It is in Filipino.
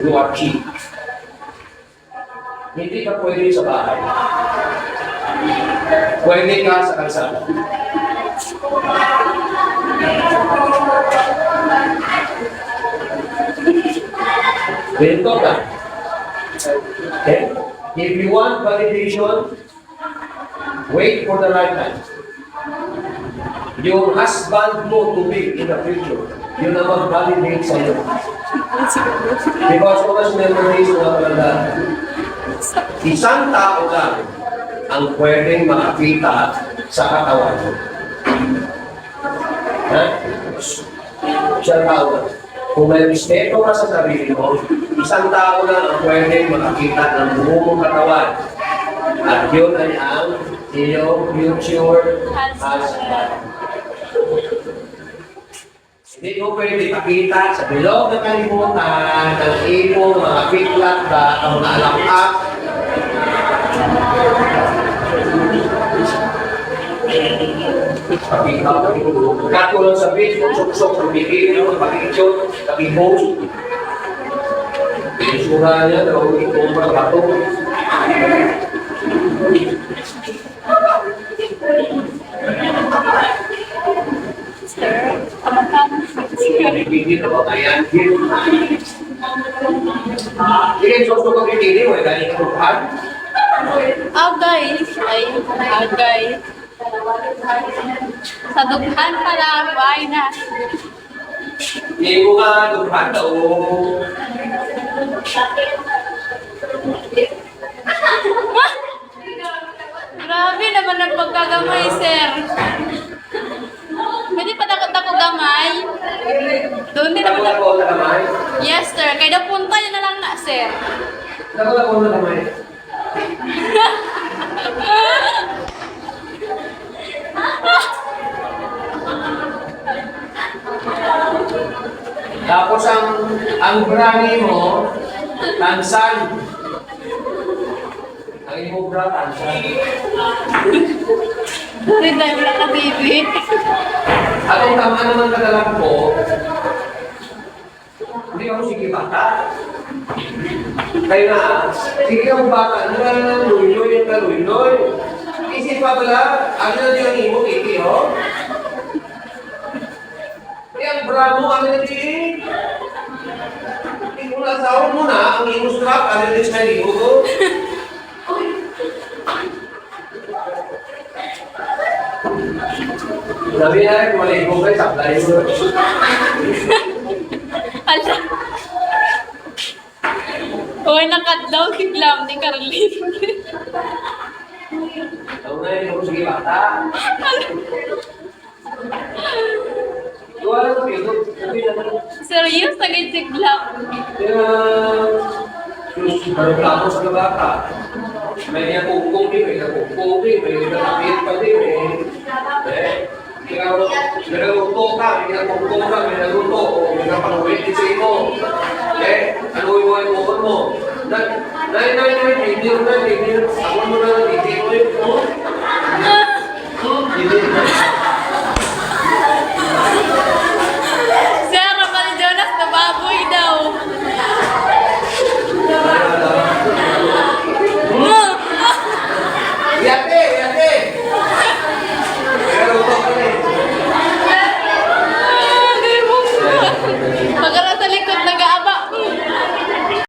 You are cheap. Hindi ka pwede sa bahay. Pwede ka sa kalsada. Ganito ka. Okay? If you want validation, wait for the right time. Yung husband mo to be in the future, yun ang mag-validate sa iyo. Because always memories na talaga, isang tao lang ang pwedeng makakita sa katawan mo. Ha? Isang tao lang. Kung may respeto ka sa sarili mo, isang tao lang ang pwedeng makakita ng buong katawan. At yun ay ang iyong future husband. Hindi mo pwede pakita sa bilog ng kalimutan ng iyong mga piklat ba ang mga alakak. Pakita ko. Katulong sa Facebook, suksok, sa video, pakicture, pakipost. Pinisura niya, daw itong mga bato. Hindi na ba kaya? Hindi, suksok ang pinili mo, dahil ituhan. Agay. Ay, agay. Sa dughan pala, ay na. Hindi mo nga tuhan daw. Grabe naman ang pagkagamay, sir. Pwede pa ako gamay? Doon din naman ako. Ako na kamay? Yes, sir. Kaya napunta yun na lang na, sir. Ako na kamay. Tapos ang brani mo, tansan. Ang imo bra, tansan. Hindi dahil wala ka, baby. Atong tama naman kadalang ko, hindi ako sige bata. Kaya na, sige ako bata, luloy yung kaluloy. Isip pa pala, ano na yung imo, kiki, ho? Ang bra mo, ano na din? Kung nasawa mo na, ang imo strap, ano na din sa imo ko? Sabi na, kung maligo kayo, sablay mo. Ala. Uy, nakadaw, kiglam ni Carlin. Ikaw na yun, kung sige bata. Wala sa pito. Serious, nagay-siglam. Kaya, reklamo sa kabata. May nakukong din, may nakukong din, may nakapit pa din, may naluto ka, may nakukong ka, may naluto, may napangulit din sa imo. Ano yung mga imukan mo? Nay, hindi mo na, ako mo na, hindi mo yun.